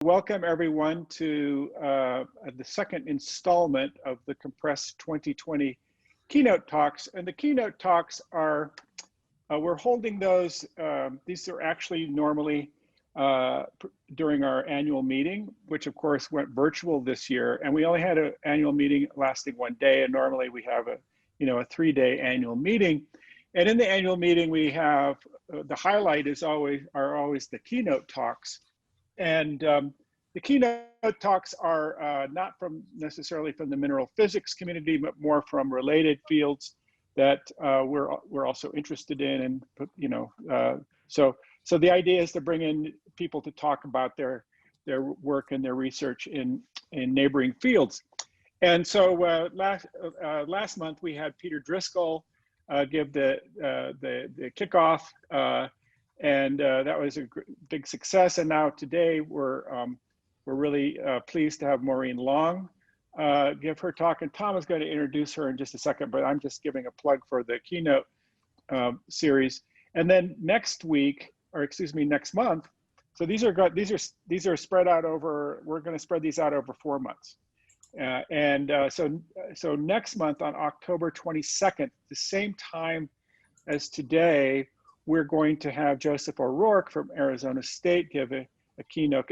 Welcome everyone to the second installment of the COMPRES 2020 Keynote Talks. And the Keynote Talks are, we're holding those, these are actually normally during our annual meeting, which of course went virtual this year. And we only had an annual meeting lasting one day, and normally we have a 3-day annual meeting. And in the annual meeting, we have, the highlight are always the Keynote Talks. And the Keynote Talks are not necessarily from the mineral physics community, but more from related fields that we're also interested in. And so the idea is to bring in people to talk about their work and their research in neighboring fields. And so last month we had Peter Driscoll give the kickoff. And that was a big success. And now today we're really pleased to have Maureen Long give her talk. And Tom is going to introduce her in just a second, but I'm just giving a plug for the Keynote series. And then next week, or excuse me, next month. So these are spread out over. We're going to spread these out over 4 months. So next month on October 22nd, the same time as today, we're going to have Joseph O'Rourke from Arizona State give a keynote,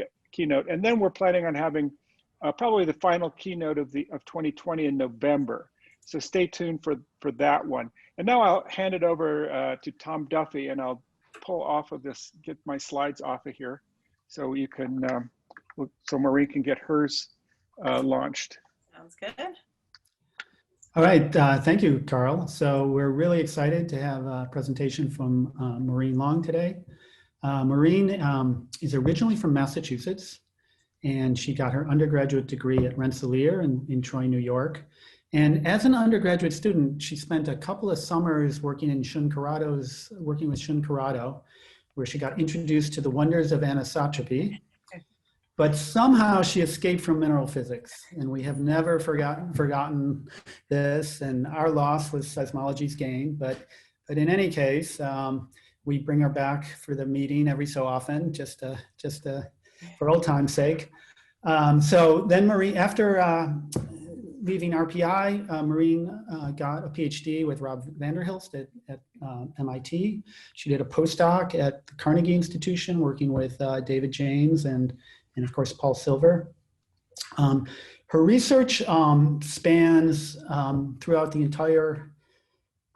and then we're planning on having probably the final keynote of 2020 in November. So stay tuned for that one. And now I'll hand it over to Tom Duffy, and I'll pull off of this, get my slides off of here, so you can, so Maureen can get hers launched. Sounds good. All right, thank you, Carl. So we're really excited to have a presentation from Maureen Long today. Maureen is originally from Massachusetts, and she got her undergraduate degree at Rensselaer in Troy, New York. And as an undergraduate student, she spent a couple of summers working with Shun Corrado, where she got introduced to the wonders of anisotropy. But somehow she escaped from mineral physics, and we have never forgotten this, and our loss was seismology's gain. But in any case, we bring her back for the meeting every so often, just for old time's sake. So then Maureen, after leaving RPI, Maureen got a PhD with Rob Vanderhilst at MIT. She did a postdoc at the Carnegie Institution, working with David James and of course, Paul Silver. Her research spans throughout the entire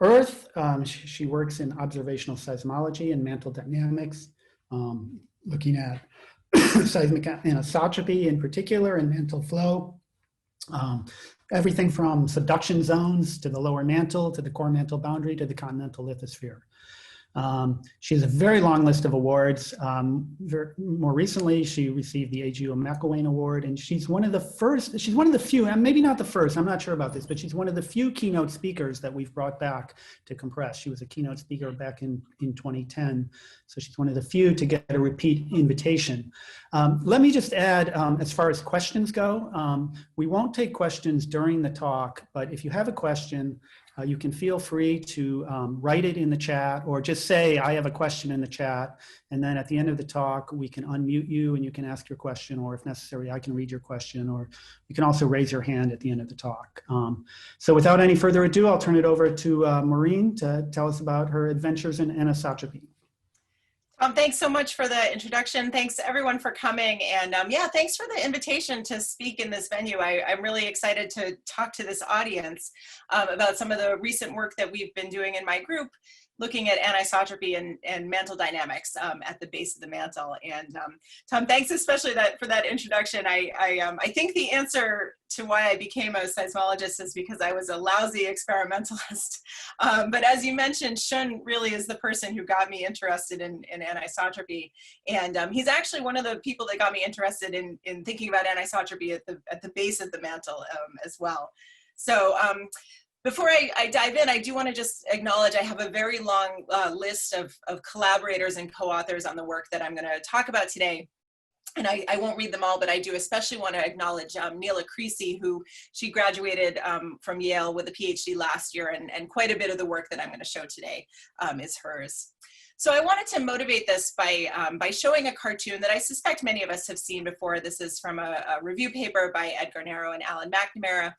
Earth. She works in observational seismology and mantle dynamics, looking at seismic anisotropy in particular and mantle flow. Everything from subduction zones to the lower mantle, to the core mantle boundary, to the continental lithosphere. She has a very long list of awards. More recently, she received the A.G.O. McElwain Award, and she's one of the few, and maybe not the first, I'm not sure about this, but she's one of the few keynote speakers that we've brought back to COMPRES. She was a keynote speaker back in 2010, so she's one of the few to get a repeat invitation. Let me just add, as far as questions go, we won't take questions during the talk, but if you have a question, you can feel free to write it in the chat, or just say, I have a question in the chat. And then at the end of the talk, we can unmute you and you can ask your question, or if necessary, I can read your question, or you can also raise your hand at the end of the talk. So without any further ado, I'll turn it over to Maureen to tell us about her adventures in anisotropy. Thanks so much for the introduction. Thanks everyone for coming. And yeah, thanks for the invitation to speak in this venue. I'm really excited to talk to this audience about some of the recent work that we've been doing in my group, looking at anisotropy and mantle dynamics at the base of the mantle. And Tom, thanks especially for that introduction. I think the answer to why I became a seismologist is because I was a lousy experimentalist. But as you mentioned, Shun really is the person who got me interested in anisotropy. And he's actually one of the people that got me interested in thinking about anisotropy at the base of the mantle as well. So before I dive in, I do want to just acknowledge I have a very long list of collaborators and co-authors on the work that I'm going to talk about today. And I won't read them all, but I do especially want to acknowledge Neela Creasy, who she graduated from Yale with a PhD last year, and quite a bit of the work that I'm going to show today is hers. So I wanted to motivate this by showing a cartoon that I suspect many of us have seen before. This is from a review paper by Ed Garnero and Alan McNamara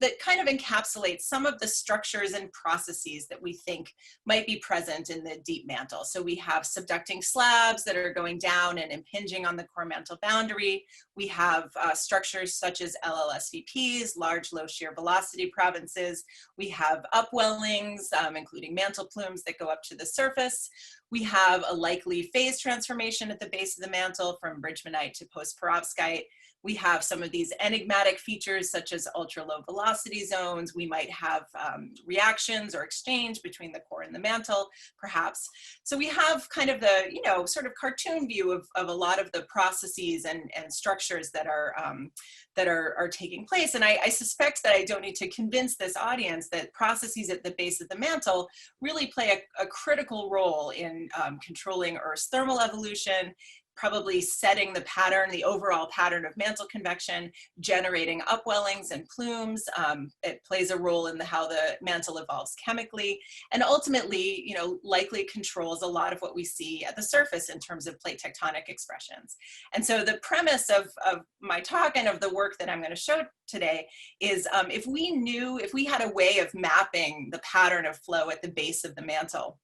that kind of encapsulates some of the structures and processes that we think might be present in the deep mantle. So we have subducting slabs that are going down and impinging on the core mantle boundary. We have structures such as LLSVPs, large low shear velocity provinces. We have upwellings, including mantle plumes that go up to the surface. We have a likely phase transformation at the base of the mantle from bridgmanite to post-perovskite. We have some of these enigmatic features such as ultra low velocity zones. We might have reactions or exchange between the core and the mantle, perhaps. So we have kind of the, you know, sort of cartoon view of a lot of the processes and structures that are taking place. And I suspect that I don't need to convince this audience that processes at the base of the mantle really play a critical role in controlling Earth's thermal evolution, probably setting the pattern, the overall pattern of mantle convection, generating upwellings and plumes. It plays a role in how the mantle evolves chemically, and ultimately, you know, likely controls a lot of what we see at the surface in terms of plate tectonic expressions. And so the premise of my talk and of the work that I'm going to show today is if we had a way of mapping the pattern of flow at the base of the mantle,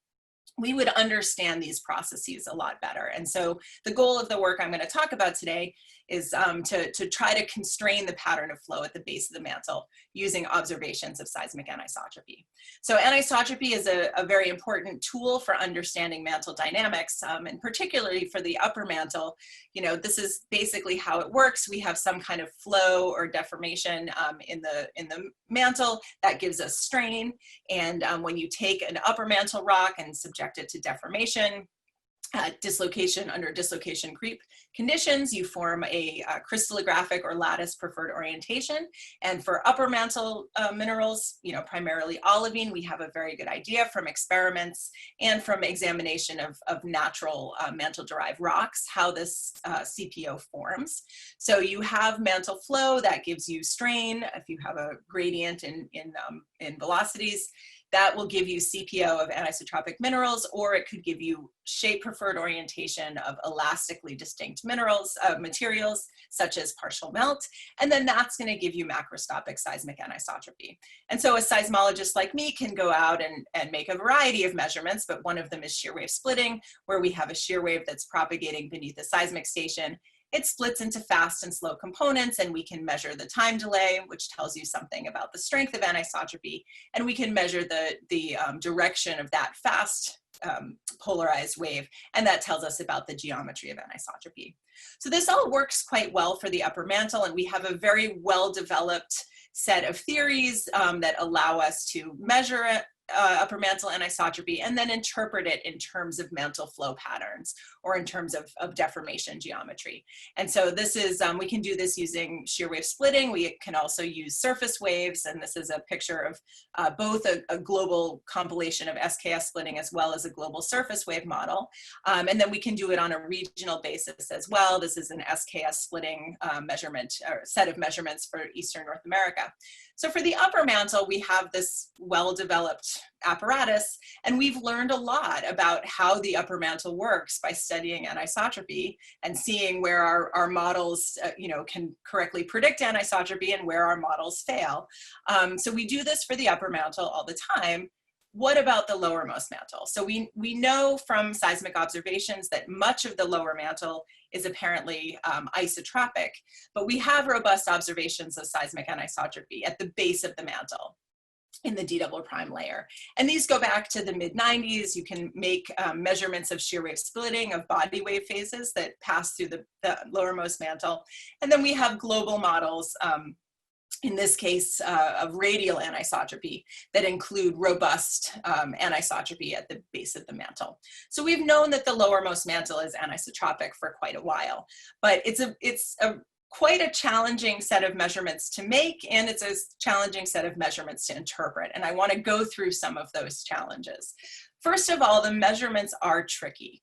we would understand these processes a lot better. And so the goal of the work I'm going to talk about today is to try to constrain the pattern of flow at the base of the mantle using observations of seismic anisotropy. So anisotropy is a very important tool for understanding mantle dynamics, and particularly for the upper mantle. You know, this is basically how it works. We have some kind of flow or deformation in the mantle that gives us strain. And when you take an upper mantle rock and subject it to deformation, dislocation under dislocation creep conditions, you form a crystallographic or lattice preferred orientation. And for upper mantle minerals, you know, primarily olivine, we have a very good idea from experiments and from examination of natural mantle derived rocks how this CPO forms. So you have mantle flow that gives you strain. If you have a gradient in velocities, that will give you CPO of anisotropic minerals, or it could give you shape-preferred orientation of elastically distinct materials, such as partial melt, and then that's going to give you macroscopic seismic anisotropy. And so a seismologist like me can go out and make a variety of measurements, but one of them is shear wave splitting, where we have a shear wave that's propagating beneath a seismic station. It splits into fast and slow components, and we can measure the time delay, which tells you something about the strength of anisotropy, and we can measure the direction of that fast polarized wave, and that tells us about the geometry of anisotropy. So this all works quite well for the upper mantle, and we have a very well-developed set of theories that allow us to measure it, upper mantle anisotropy, and then interpret it in terms of mantle flow patterns or in terms of deformation geometry. And so this is, we can do this using shear wave splitting. We can also use surface waves, and this is a picture of both a global compilation of SKS splitting as well as a global surface wave model. And then we can do it on a regional basis as well. This is an SKS splitting measurement or set of measurements for Eastern North America. So for the upper mantle, we have this well-developed apparatus, and we've learned a lot about how the upper mantle works by studying anisotropy and seeing where our models you know, can correctly predict anisotropy and where our models fail. So we do this for the upper mantle all the time. What about the lowermost mantle? So we know from seismic observations that much of the lower mantle is apparently isotropic, but we have robust observations of seismic anisotropy at the base of the mantle in the D double prime layer. And these go back to the mid-90s. You can make measurements of shear wave splitting of body wave phases that pass through the lowermost mantle. And then we have global models, in this case of radial anisotropy, that include robust anisotropy at the base of the mantle. So we've known that the lowermost mantle is anisotropic for quite a while, but it's quite a challenging set of measurements to make, and it's a challenging set of measurements to interpret. And I want to go through some of those challenges. First of all, the measurements are tricky.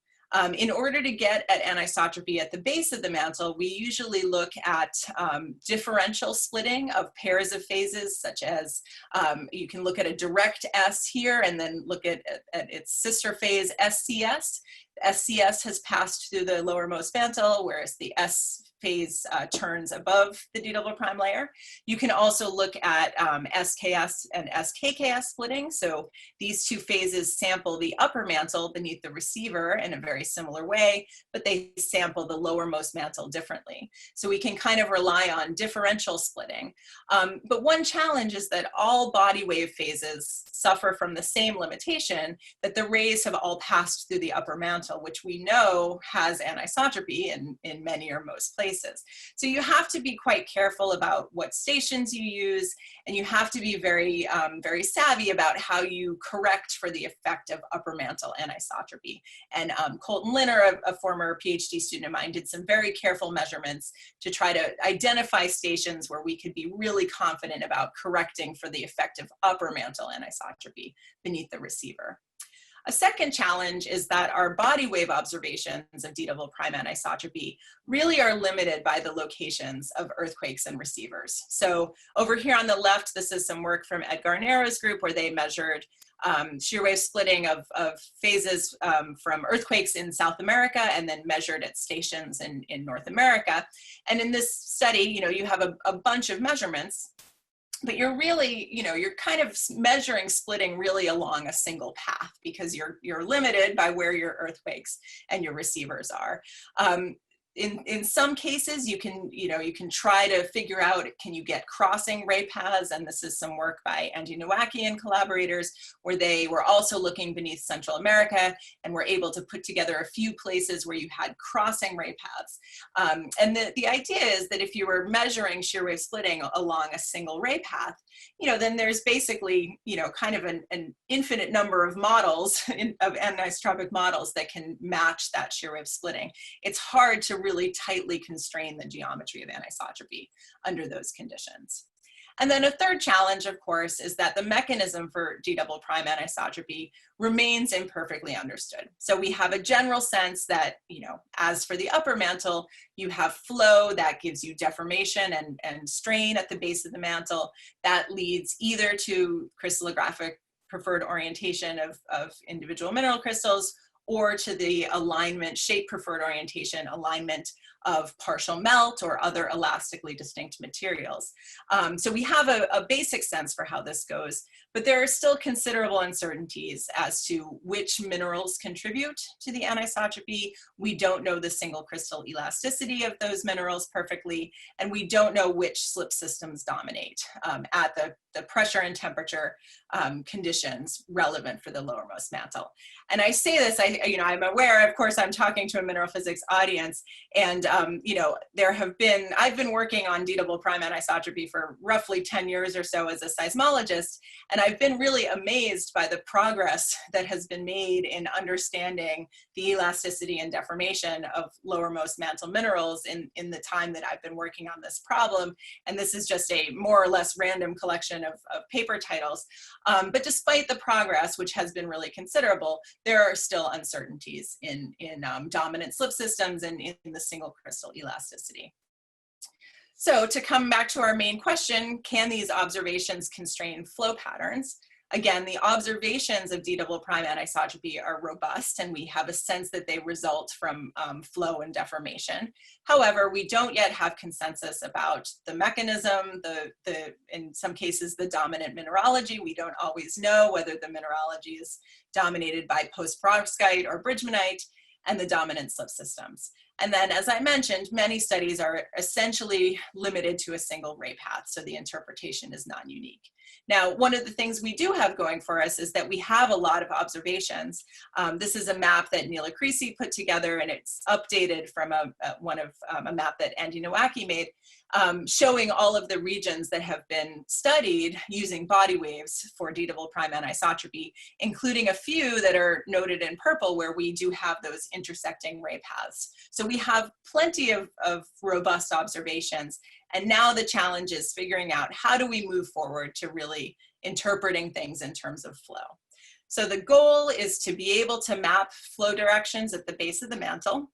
In order to get at anisotropy at the base of the mantle, we usually look at differential splitting of pairs of phases, such as you can look at a direct S here and then look at its sister phase SCS. SCS has passed through the lowermost mantle, whereas the S phase turns above the d double prime layer. You can also look at SKS and SKKS splitting. So these two phases sample the upper mantle beneath the receiver in a very similar way, but they sample the lowermost mantle differently. So we can kind of rely on differential splitting. But one challenge is that all body wave phases suffer from the same limitation, that the rays have all passed through the upper mantle, which we know has anisotropy in many or most places. So you have to be quite careful about what stations you use, and you have to be very, very savvy about how you correct for the effect of upper mantle anisotropy. And Colton Linner, a former PhD student of mine, did some very careful measurements to try to identify stations where we could be really confident about correcting for the effect of upper mantle anisotropy beneath the receiver. A second challenge is that our body wave observations of d double prime anisotropy really are limited by the locations of earthquakes and receivers. So over here on the left, this is some work from Ed Garnero's group where they measured shear wave splitting of phases from earthquakes in South America and then measured at stations in North America. And in this study, you have a bunch of measurements, but you're really, you're kind of measuring splitting really along a single path because you're limited by where your earthquakes and your receivers are. In some cases, you can try to figure out, can you get crossing ray paths? And this is some work by Andy Nowacki and collaborators, where they were also looking beneath Central America and were able to put together a few places where you had crossing ray paths. And the idea is that if you were measuring shear wave splitting along a single ray path, then there's basically, kind of an infinite number of models, of anisotropic models that can match that shear wave splitting. It's hard to really tightly constrain the geometry of anisotropy under those conditions. And then a third challenge, of course, is that the mechanism for d double prime anisotropy remains imperfectly understood. So we have a general sense that, as for the upper mantle, you have flow that gives you deformation and strain at the base of the mantle. That leads either to crystallographic preferred orientation of individual mineral crystals, or to the alignment, shape preferred orientation, alignment of partial melt or other elastically distinct materials. So we have a basic sense for how this goes, but there are still considerable uncertainties as to which minerals contribute to the anisotropy. We don't know the single crystal elasticity of those minerals perfectly, and we don't know which slip systems dominate at the pressure and temperature conditions relevant for the lowermost mantle. And I say this, I'm aware, of course, I'm talking to a mineral physics audience, and I've been working on d double prime anisotropy for roughly 10 years or so as a seismologist, and I've been really amazed by the progress that has been made in understanding the elasticity and deformation of lowermost mantle minerals in the time that I've been working on this problem. And this is just a more or less random collection of paper titles. But despite the progress, which has been really considerable, there are still uncertainties in dominant slip systems and in the single crystal elasticity. So to come back to our main question, can these observations constrain flow patterns? Again, the observations of d double prime anisotropy are robust, and we have a sense that they result from flow and deformation. However, we don't yet have consensus about the mechanism, in some cases, the dominant mineralogy. We don't always know whether the mineralogy is dominated by post-perovskite or bridgmanite, and the dominant slip systems. And then, as I mentioned, many studies are essentially limited to a single ray path, so the interpretation is non-unique. Now, one of the things we do have going for us is that we have a lot of observations. This is a map that Neela Creasy put together, and it's updated from a map that Andy Nowacki made, showing all of the regions that have been studied using body waves for d double prime anisotropy, including a few that are noted in purple where we do have those intersecting ray paths. So we have plenty of robust observations. And now the challenge is figuring out how do we move forward to really interpreting things in terms of flow. So the goal is to be able to map flow directions at the base of the mantle.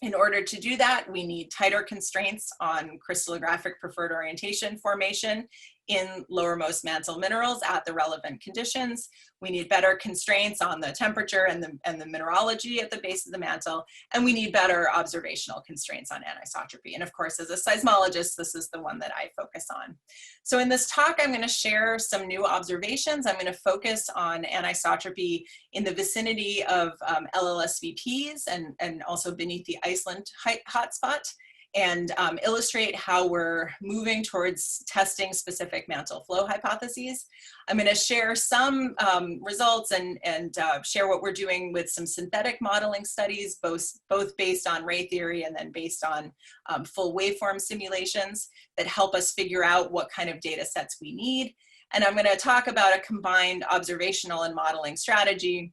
In order to do that, we need tighter constraints on crystallographic preferred orientation formation in lowermost mantle minerals at the relevant conditions. We need better constraints on the temperature and the mineralogy at the base of the mantle, and we need better observational constraints on anisotropy. And of course, as a seismologist, this is the one that I focus on. So in this talk, I'm going to share some new observations. I'm going to focus on anisotropy in the vicinity of LLSVPs and also beneath the Iceland hotspot, and illustrate how we're moving towards testing specific mantle flow hypotheses. I'm going to share some results and share what we're doing with some synthetic modeling studies, both based on ray theory and then based on full waveform simulations that help us figure out what kind of data sets we need. And I'm going to talk about a combined observational and modeling strategy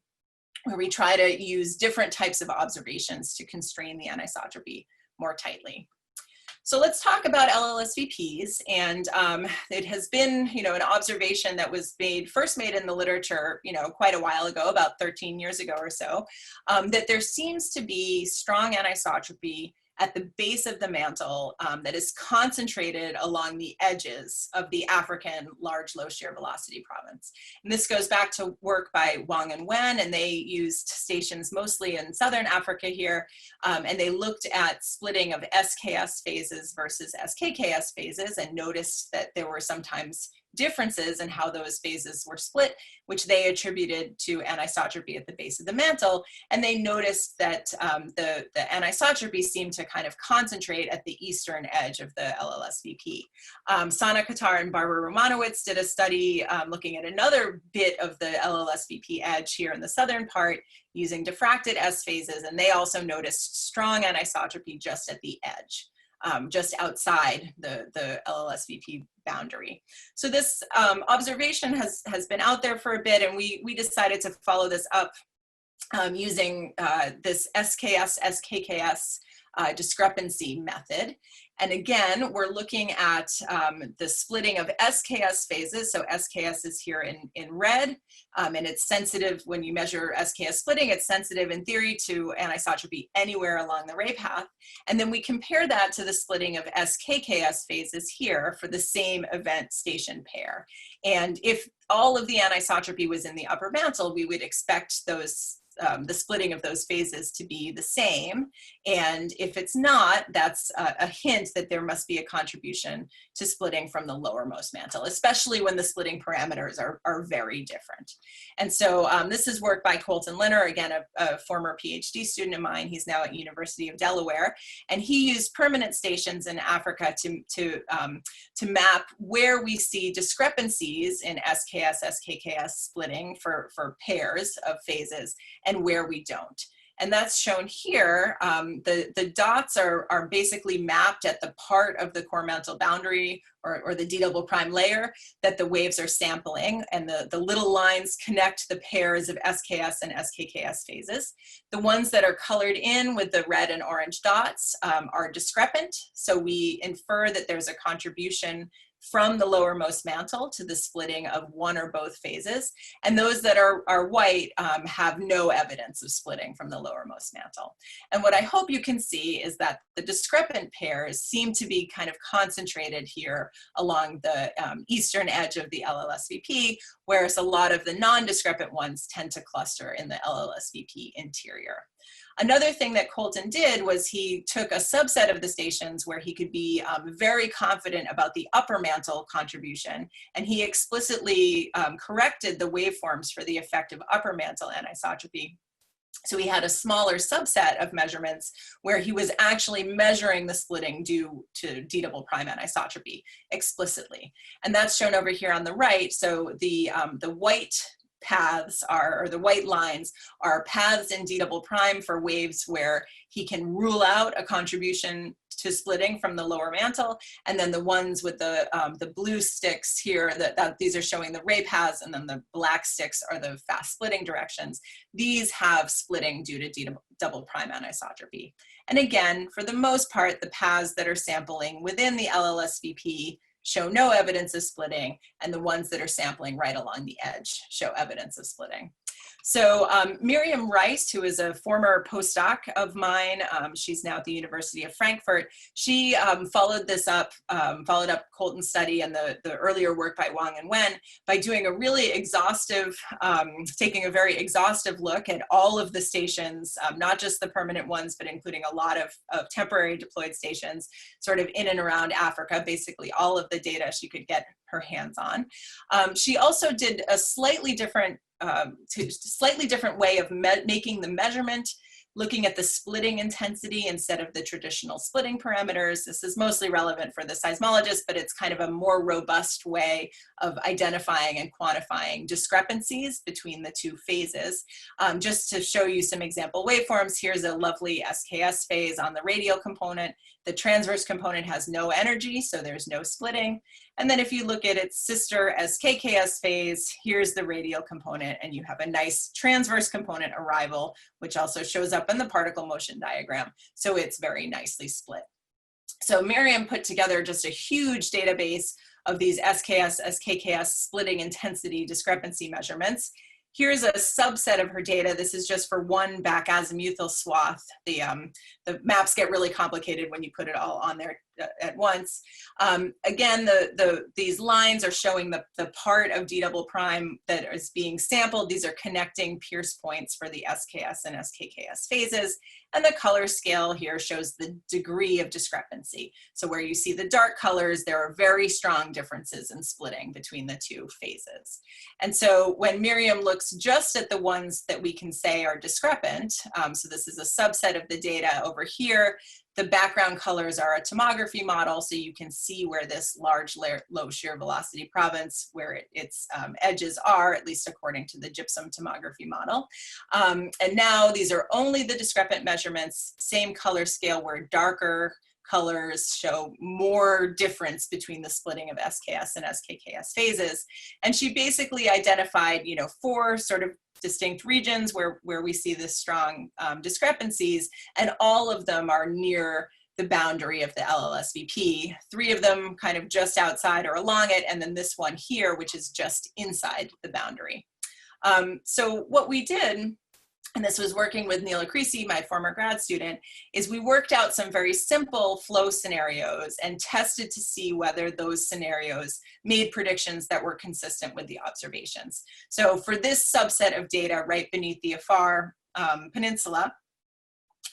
where we try to use different types of observations to constrain the anisotropy more tightly. So let's talk about LLSVPs, and it has been, an observation that was first made in the literature, quite a while ago, about 13 years ago or so, that there seems to be strong anisotropy at the base of the mantle that is concentrated along the edges of the African large low shear velocity province. And this goes back to work by Wang and Wen, and they used stations mostly in southern Africa here, and they looked at splitting of SKS phases versus SKKS phases and noticed that there were sometimes differences in how those phases were split, which they attributed to anisotropy at the base of the mantle. And they noticed that the anisotropy seemed to kind of concentrate at the eastern edge of the LLSVP. Sana Qatar and Barbara Romanowitz did a study looking at another bit of the LLSVP edge here in the southern part using diffracted S phases, and they also noticed strong anisotropy just at the edge. Just outside the LLSVP boundary. So this observation has been out there for a bit, and we decided to follow this up using this SKS-SKKS discrepancy method. And again, we're looking at the splitting of SKS phases. So SKS is here in red, and it's sensitive when you measure SKS splitting, it's sensitive in theory to anisotropy anywhere along the ray path. And then we compare that to the splitting of SKKS phases here for the same event station pair. And if all of the anisotropy was in the upper mantle, we would expect those the splitting of those phases to be the same. And if it's not, that's a hint that there must be a contribution to splitting from the lowermost mantle, especially when the splitting parameters are very different. And so this is work by Colton Linner, again, a former PhD student of mine. He's now at University of Delaware. And he used permanent stations in Africa to map where we see discrepancies in SKS, SKKS splitting for pairs of phases and where we don't. And that's shown here. The dots are basically mapped at the part of the core mantle boundary or the D double prime layer that the waves are sampling. And the little lines connect the pairs of SKS and SKKS phases. The ones that are colored in with the red and orange dots are discrepant. So we infer that there's a contribution from the lowermost mantle to the splitting of one or both phases. And those that are white have no evidence of splitting from the lowermost mantle. And what I hope you can see is that the discrepant pairs seem to be kind of concentrated here along the eastern edge of the LLSVP, whereas a lot of the non-discrepant ones tend to cluster in the LLSVP interior. Another thing that Colton did was he took a subset of the stations where he could be very confident about the upper mantle contribution, and he explicitly corrected the waveforms for the effect of upper mantle anisotropy. So he had a smaller subset of measurements where he was actually measuring the splitting due to D double prime anisotropy explicitly. And that's shown over here on the right. So the white paths or the white lines are paths in D double prime for waves where he can rule out a contribution to splitting from the lower mantle, and then the ones with the blue sticks here, these are showing the ray paths, and then the black sticks are the fast splitting directions. These have splitting due to D double prime anisotropy. And again, for the most part, the paths that are sampling within the LLSVP show no evidence of splitting, and the ones that are sampling right along the edge show evidence of splitting. So Miriam Rice, who is a former postdoc of mine, she's now at the University of Frankfurt, she followed up Colton's study and the earlier work by Wang and Wen by doing a really exhaustive, taking a very exhaustive look at all of the stations, not just the permanent ones, but including a lot of temporary deployed stations, sort of in and around Africa, basically all of the data she could get her hands on. She also did a slightly different way of making the measurement, looking at the splitting intensity instead of the traditional splitting parameters. This is mostly relevant for the seismologist, but it's kind of a more robust way of identifying and quantifying discrepancies between the two phases. Just to show you some example waveforms, here's a lovely SKS phase on the radial component. The transverse component has no energy, so there's no splitting. And then if you look at its sister SKKS phase, here's the radial component, and you have a nice transverse component arrival, which also shows up in the particle motion diagram. So it's very nicely split. So Miriam put together just a huge database of these SKS, SKKS splitting intensity discrepancy measurements. Here's a subset of her data. This is just for one back azimuthal swath. The maps get really complicated when you put it all on there at once. Again, these lines are showing the part of D double prime that is being sampled. These are connecting pierce points for the SKS and SKKS phases. And the color scale here shows the degree of discrepancy. So where you see the dark colors, there are very strong differences in splitting between the two phases. And so when Miriam looks just at the ones that we can say are discrepant, so this is a subset of the data over here, the background colors are a tomography model, so you can see where this large low shear velocity province, where its edges are, at least according to the gypsum tomography model. And now these are only the discrepant measurements, same color scale where darker colors show more difference between the splitting of SKS and SKKS phases. And she basically identified, 4 sort of distinct regions where we see this strong discrepancies, and all of them are near the boundary of the LLSVP. 3 of them kind of just outside or along it, and then this one here, which is just inside the boundary. So what we did, and this was working with Neela Creasy, my former grad student, is we worked out some very simple flow scenarios and tested to see whether those scenarios made predictions that were consistent with the observations. So for this subset of data right beneath the Afar Peninsula,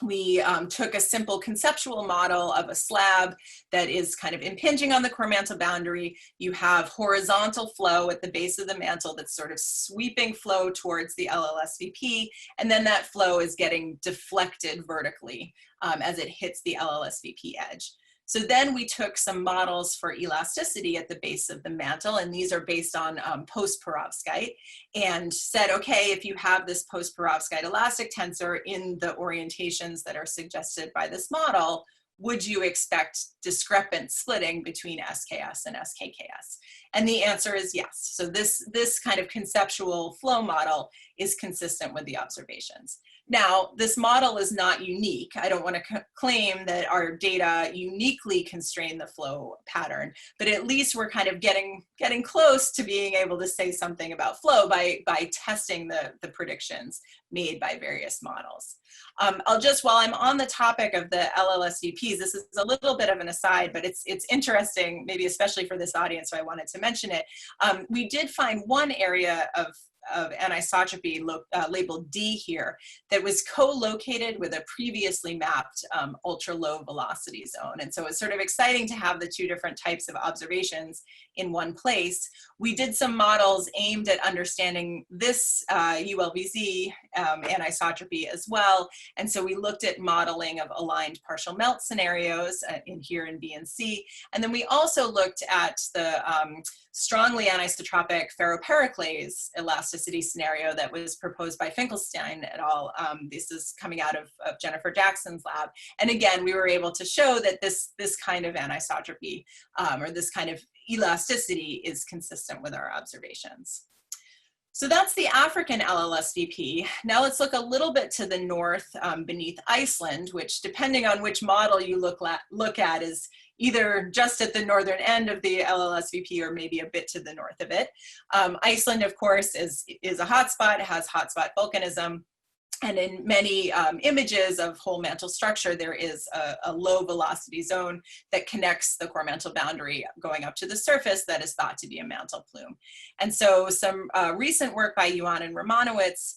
we took a simple conceptual model of a slab that is kind of impinging on the core mantle boundary. You have horizontal flow at the base of the mantle that's sort of sweeping flow towards the LLSVP, and then that flow is getting deflected vertically as it hits the LLSVP edge. So then we took some models for elasticity at the base of the mantle, and these are based on post-perovskite, and said, okay, if you have this post-perovskite elastic tensor in the orientations that are suggested by this model, would you expect discrepant splitting between SKS and SKKS? And the answer is yes. So this kind of conceptual flow model is consistent with the observations. Now, this model is not unique. I don't want to claim that our data uniquely constrain the flow pattern, but at least we're kind of getting close to being able to say something about flow by testing the predictions made by various models. I'll just, while I'm on the topic of the LLSVPs, this is a little bit of an aside, but it's interesting, maybe especially for this audience, so I wanted to mention it. We did find one area of anisotropy labeled D here that was co-located with a previously mapped ultra low velocity zone. And so it's sort of exciting to have the 2 different types of observations in one place. We did some models aimed at understanding this ULVZ anisotropy as well. And so we looked at modeling of aligned partial melt scenarios in here in B and C. And then we also looked at the strongly anisotropic ferropericlase elasticity scenario that was proposed by Finkelstein et al. This is coming out of Jennifer Jackson's lab. And again, we were able to show that this kind of anisotropy or this kind of elasticity is consistent with our observations. So that's the African LLSVP. Now let's look a little bit to the north beneath Iceland, which depending on which model you look at is either just at the northern end of the LLSVP or maybe a bit to the north of it. Iceland, of course, is a hotspot. It has hotspot volcanism. And in many images of whole mantle structure, there is a low velocity zone that connects the core mantle boundary going up to the surface that is thought to be a mantle plume. And so some recent work by Yuan and Romanowitz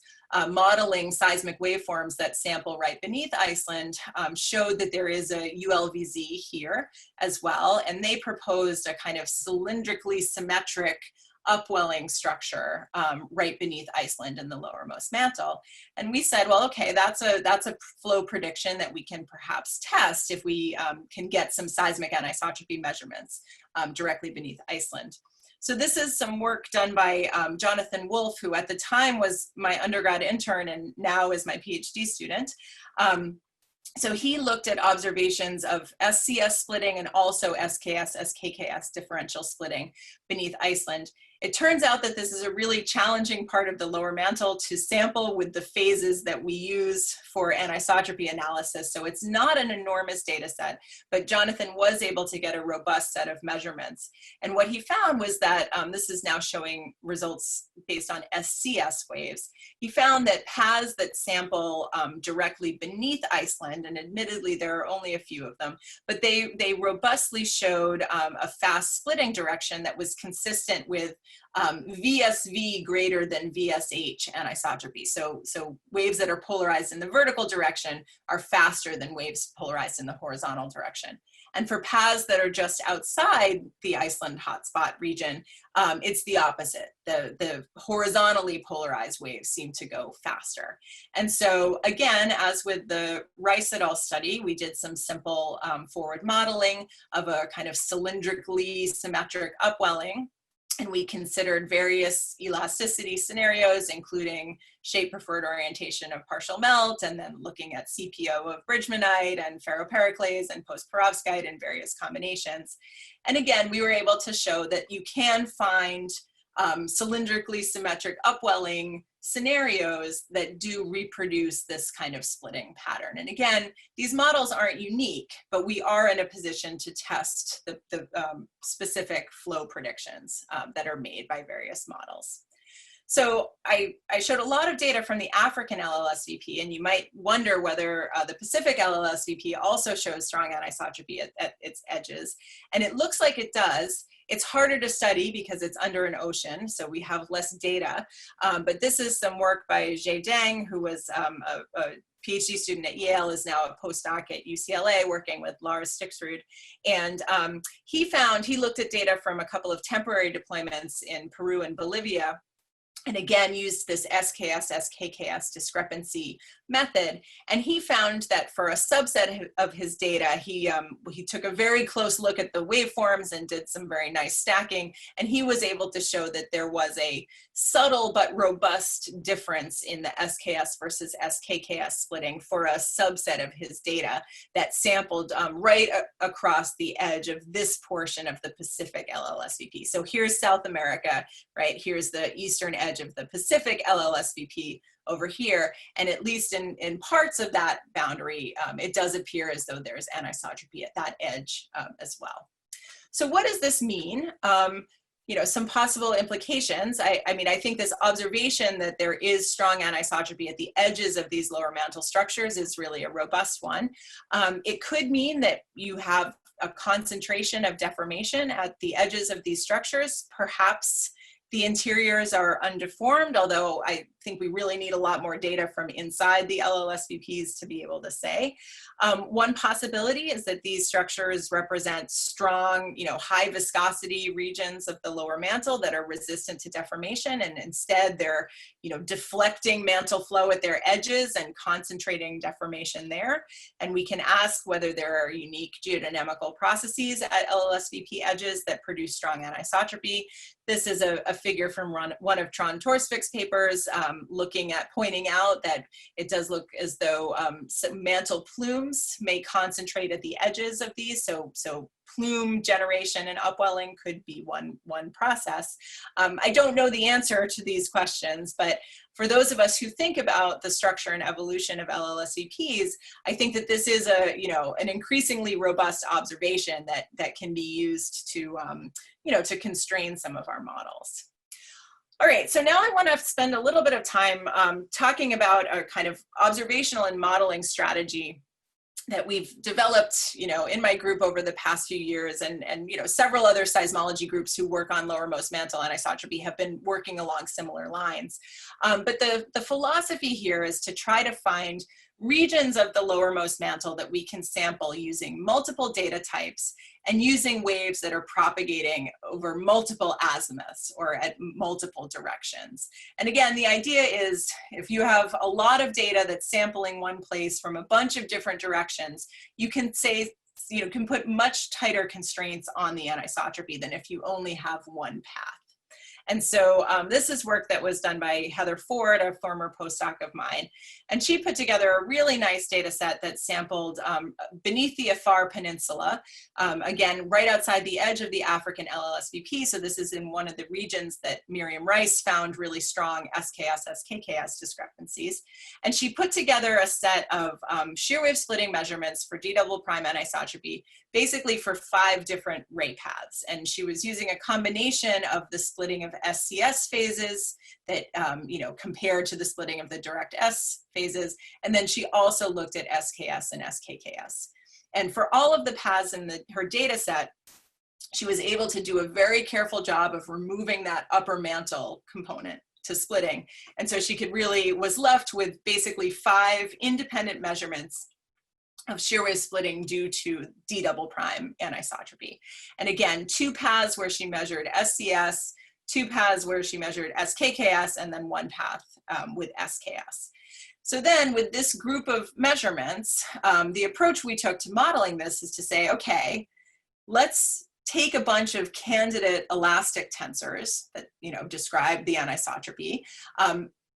modeling seismic waveforms that sample right beneath Iceland showed that there is a ULVZ here as well. And they proposed a kind of cylindrically symmetric upwelling structure right beneath Iceland in the lowermost mantle. And we said, well, okay, that's a flow prediction that we can perhaps test if we can get some seismic anisotropy measurements directly beneath Iceland. So this is some work done by Jonathan Wolf, who at the time was my undergrad intern and now is my PhD student. So he looked at observations of SCS splitting and also SKS, SKKS differential splitting beneath Iceland. It turns out that this is a really challenging part of the lower mantle to sample with the phases that we use for anisotropy analysis. So it's not an enormous data set, but Jonathan was able to get a robust set of measurements. And what he found was that, this is now showing results based on SCS waves. He found that paths that sample directly beneath Iceland, and admittedly there are only a few of them, but they robustly showed a fast splitting direction that was consistent with VSV greater than VSH anisotropy. So waves that are polarized in the vertical direction are faster than waves polarized in the horizontal direction. And for paths that are just outside the Iceland hotspot region, it's the opposite. The horizontally polarized waves seem to go faster. And so again, as with the Rice et al. Study, we did some simple forward modeling of a kind of cylindrically symmetric upwelling. And we considered various elasticity scenarios, including shape-preferred orientation of partial melt, and then looking at CPO of bridgmanite and ferropericlase and post-perovskite in various combinations. And again, we were able to show that you can find cylindrically symmetric upwelling scenarios that do reproduce this kind of splitting pattern. And again, these models aren't unique, but we are in a position to test the specific flow predictions that are made by various models. So I showed a lot of data from the African LLSVP, and you might wonder whether the Pacific LLSVP also shows strong anisotropy at its edges. And it looks like it does. It's harder to study because it's under an ocean, so we have less data. But this is some work by Jie Deng, who was a PhD student at Yale, is now a postdoc at UCLA working with Lars Stixrud. And he looked at data from a couple of temporary deployments in Peru and Bolivia, and again used this SKS, SKKS discrepancy method. And he found that for a subset of his data, he took a very close look at the waveforms and did some very nice stacking. And he was able to show that there was a subtle but robust difference in the SKS versus SKKS splitting for a subset of his data that sampled right across the edge of this portion of the Pacific LLSVP. So here's South America, right? Here's the eastern edge of the Pacific LLSVP over here, and at least in parts of that boundary, it does appear as though there's anisotropy at that edge as well. So what does this mean? Some possible implications. I mean, I think this observation that there is strong anisotropy at the edges of these lower mantle structures is really a robust one. It could mean that you have a concentration of deformation at the edges of these structures. Perhaps the interiors are undeformed, although I think we really need a lot more data from inside the LLSVPs to be able to say. One possibility is that these structures represent strong, high viscosity regions of the lower mantle that are resistant to deformation, and instead they're, deflecting mantle flow at their edges and concentrating deformation there. And we can ask whether there are unique geodynamical processes at LLSVP edges that produce strong anisotropy. This is a figure from one of Trond Torsvik's papers, pointing out that it does look as though some mantle plumes may concentrate at the edges of these. So plume generation and upwelling could be one process. I don't know the answer to these questions, but for those of us who think about the structure and evolution of LLSVPs, I think that this is an increasingly robust observation that can be used to, to constrain some of our models. All right, so now I want to spend a little bit of time talking about a kind of observational and modeling strategy that we've developed, in my group over the past few years, and several other seismology groups who work on lowermost mantle anisotropy have been working along similar lines. But the philosophy here is to try to find regions of the lowermost mantle that we can sample using multiple data types and using waves that are propagating over multiple azimuths or at multiple directions. And again, the idea is if you have a lot of data that's sampling one place from a bunch of different directions, you can can put much tighter constraints on the anisotropy than if you only have one path. And so this is work that was done by Heather Ford, a former postdoc of mine. And she put together a really nice data set that sampled beneath the Afar Peninsula, again, right outside the edge of the African LLSVP. So this is in one of the regions that Miriam Rice found really strong SKS, SKKS discrepancies. And she put together a set of shear wave splitting measurements for D double prime anisotropy, basically for 5 different ray paths. And she was using a combination of the splitting of SCS phases that, compared to the splitting of the direct S phases. And then she also looked at SKS and SKKS. And for all of the paths in her data set, she was able to do a very careful job of removing that upper mantle component to splitting. And so she was left with basically 5 independent measurements of shear wave splitting due to D double prime anisotropy. And again, 2 paths where she measured SCS, 2 paths where she measured SKKS, and then 1 path with SKS. So then with this group of measurements, the approach we took to modeling this is to say, okay, let's take a bunch of candidate elastic tensors that describe the anisotropy.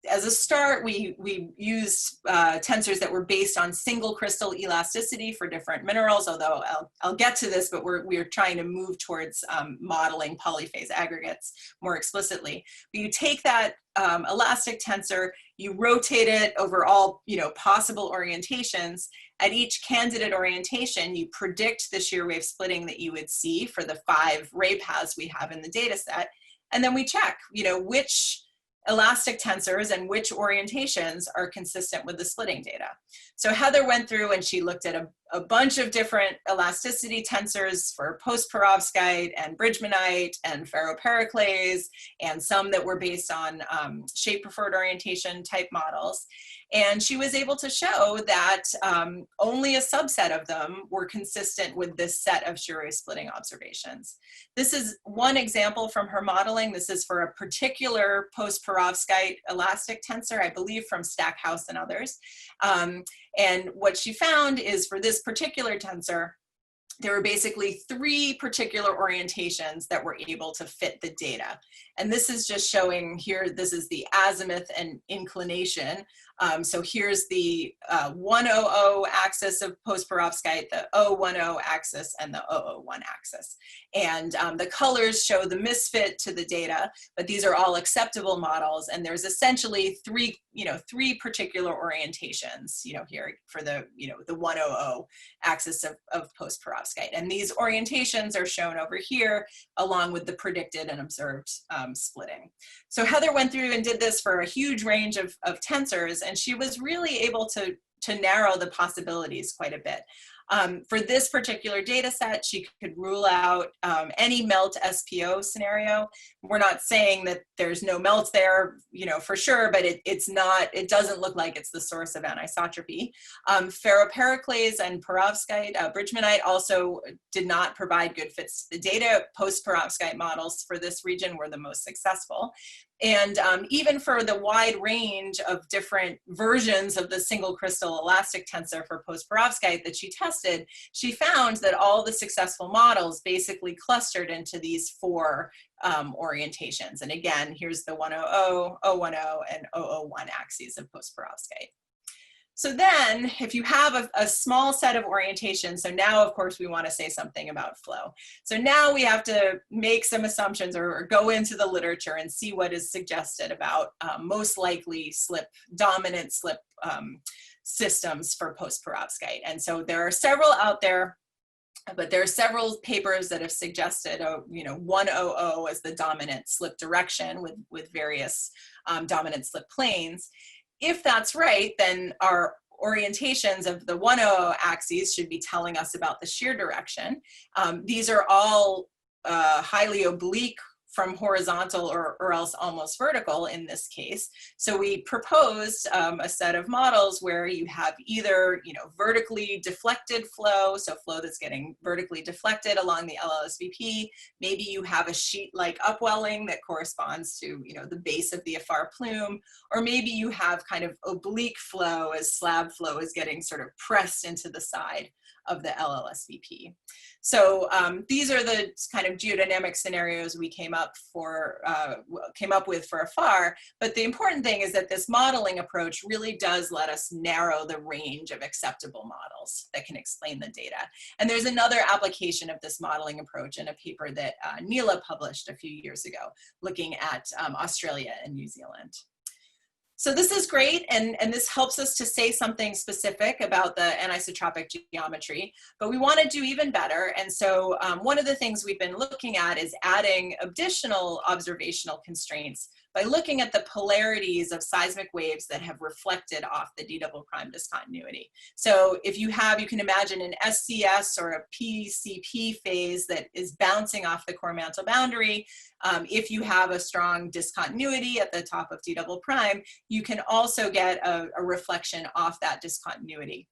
As a start, we used tensors that were based on single crystal elasticity for different minerals, although I'll get to this, but we're trying to move towards modeling polyphase aggregates more explicitly. But you take that elastic tensor, you rotate it over all possible orientations. At each candidate orientation, you predict the shear wave splitting that you would see for the 5 ray paths we have in the data set. And then we check, which elastic tensors and which orientations are consistent with the splitting data. So Heather went through and she looked at a bunch of different elasticity tensors for post-perovskite and bridgmanite and ferropericlase, and some that were based on shape-preferred orientation type models. And she was able to show that only a subset of them were consistent with this set of shear wave splitting observations. This is one example from her modeling. This is for a particular post-perovskite elastic tensor, I believe from Stackhouse and others. And what she found is for this particular tensor, there were basically 3 particular orientations that were able to fit the data. And this is just showing here, this is the azimuth and inclination. So here's the 100 axis of post-perovskite, the 010 axis, and the 001 axis. And the colors show the misfit to the data, but these are all acceptable models. And there's essentially 3 particular orientations, here for the, the 100 axis of post-perovskite. And these orientations are shown over here along with the predicted and observed splitting. So Heather went through and did this for a huge range of tensors, and she was really able to narrow the possibilities quite a bit. For this particular data set, she could rule out any melt SPO scenario. We're not saying that there's no melt there, for sure, but it doesn't look like it's the source of anisotropy. Ferropericlase and perovskite, bridgmanite also did not provide good fits to the data. Post-perovskite models for this region were the most successful. And even for the wide range of different versions of the single crystal elastic tensor for post-perovskite that she tested, she found that all the successful models basically clustered into these 4 orientations. And again, here's the 100, 010, and 001 axes of post-perovskite. So then if you have a small set of orientations, so now of course we want to say something about flow. So now we have to make some assumptions or go into the literature and see what is suggested about most likely dominant slip systems for post-perovskite. And so there are several out there, but there are several papers that have suggested, 100 as the dominant slip direction with various dominant slip planes. If that's right, then our orientations of the 100 axes should be telling us about the shear direction. These are all highly oblique from horizontal or else almost vertical in this case. So we proposed a set of models where you have either vertically deflected flow, so flow that's getting vertically deflected along the LLSVP. Maybe you have a sheet-like upwelling that corresponds to the base of the Afar plume, or maybe you have kind of oblique flow as slab flow is getting sort of pressed into the side of the LLSVP. So these are the kind of geodynamic scenarios we came up with for Afar. But the important thing is that this modeling approach really does let us narrow the range of acceptable models that can explain the data. And there's another application of this modeling approach in a paper that Neela published a few years ago, looking at Australia and New Zealand. So this is great, and this helps us to say something specific about the anisotropic geometry, but we want to do even better. And so one of the things we've been looking at is adding additional observational constraints by looking at the polarities of seismic waves that have reflected off the D double prime discontinuity. So if you can imagine an SCS or a PCP phase that is bouncing off the core mantle boundary. If you have a strong discontinuity at the top of D double prime, you can also get a reflection off that discontinuity.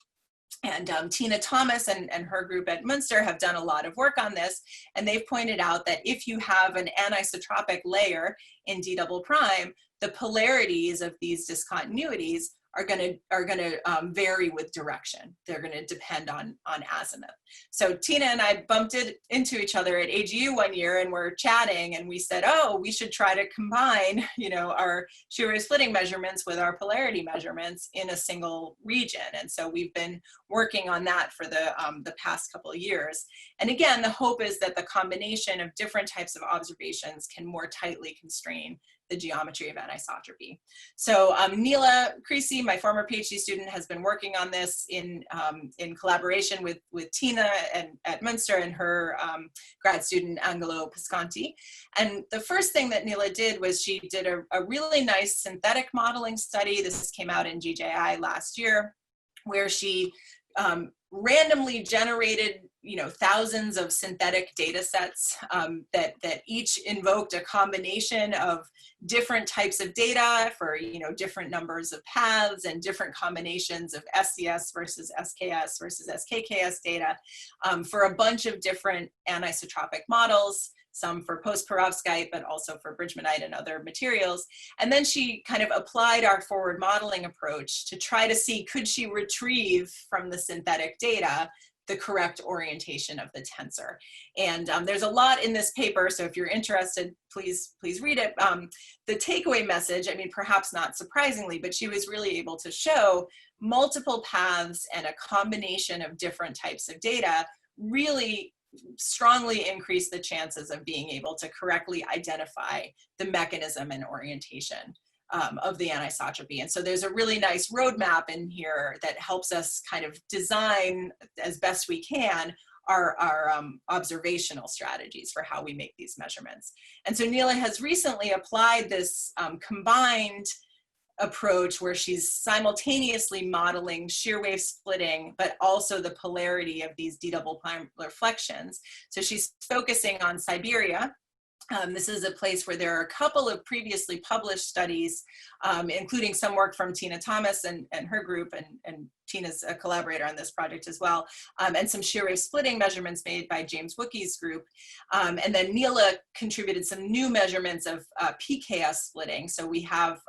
And Tina Thomas and her group at Munster have done a lot of work on this, and they've pointed out that if you have an anisotropic layer in D double prime, the polarities of these discontinuities are going to vary with direction. They're going to depend on azimuth. So Tina and I bumped into each other at AGU one year, and we're chatting, and we said, oh, we should try to combine our shear wave splitting measurements with our polarity measurements in a single region. And so we've been working on that for the past couple of years. And again, the hope is that the combination of different types of observations can more tightly constrain the geometry of anisotropy. So Neela Creasy, my former PhD student, has been working on this in collaboration with Tina at Munster and her grad student Angelo Pisconti. And the first thing that Neela did was she did a really nice synthetic modeling study. This came out in GJI last year, where she randomly generated thousands of synthetic data sets that each invoked a combination of different types of data for different numbers of paths and different combinations of SCS versus SKS versus SKKS data for a bunch of different anisotropic models, some for post-perovskite, but also for bridgmanite and other materials. And then she kind of applied our forward modeling approach to try to see, could she retrieve from the synthetic data the correct orientation of the tensor. And there's a lot in this paper, so if you're interested, please read it. The takeaway message, I mean, perhaps not surprisingly, but she was really able to show multiple paths and a combination of different types of data really strongly increase the chances of being able to correctly identify the mechanism and orientation of the anisotropy. And so there's a really nice roadmap in here that helps us kind of design as best we can our observational strategies for how we make these measurements. And so Neela has recently applied this combined approach where she's simultaneously modeling shear wave splitting, but also the polarity of these D double prime reflections. So she's focusing on Siberia. This is a place where there are a couple of previously published studies, including some work from Tina Thomas and her group, and Tina's a collaborator on this project as well, and some shear wave splitting measurements made by James Wookie's group. And then Neela contributed some new measurements of PKS splitting. So we have,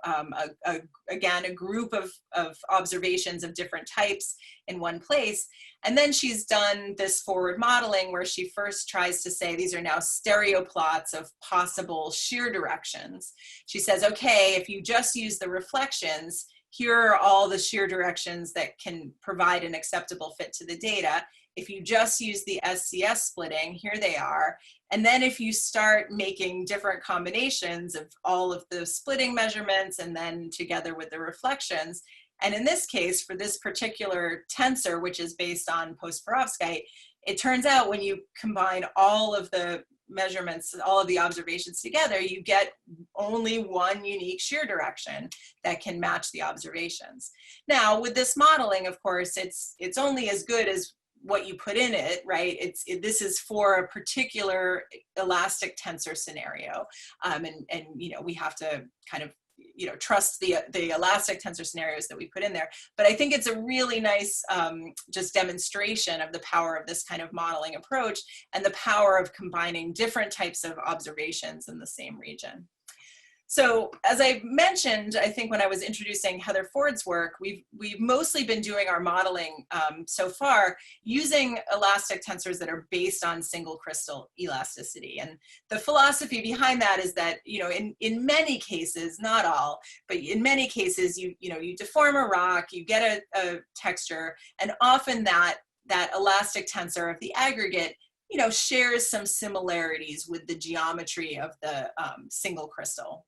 again, a group of observations of different types in one place. And then she's done this forward modeling where she first tries to say these are now stereo plots of possible shear directions. She says, okay, if you just use the reflections, here are all the shear directions that can provide an acceptable fit to the data. If you just use the SCS splitting, here they are. And then if you start making different combinations of all of the splitting measurements and then together with the reflections, and in this case, for this particular tensor, which is based on post-perovskite, it turns out when you combine all of the measurements, all of the observations together, you get only one unique shear direction that can match the observations. Now, with this modeling, of course, it's only as good as what you put in it, right? This is for a particular elastic tensor scenario, and you know, we have to kind of, you know, trust the elastic tensor scenarios that we put in there. But I think it's a really nice just demonstration of the power of this kind of modeling approach and the power of combining different types of observations in the same region. So as I mentioned, I think when I was introducing Heather Ford's work, we've mostly been doing our modeling so far using elastic tensors that are based on single crystal elasticity. And the philosophy behind that is that, you know, in many cases, not all, but in many cases, you deform a rock, you get a texture, and often that elastic tensor of the aggregate, you know, shares some similarities with the geometry of the single crystal.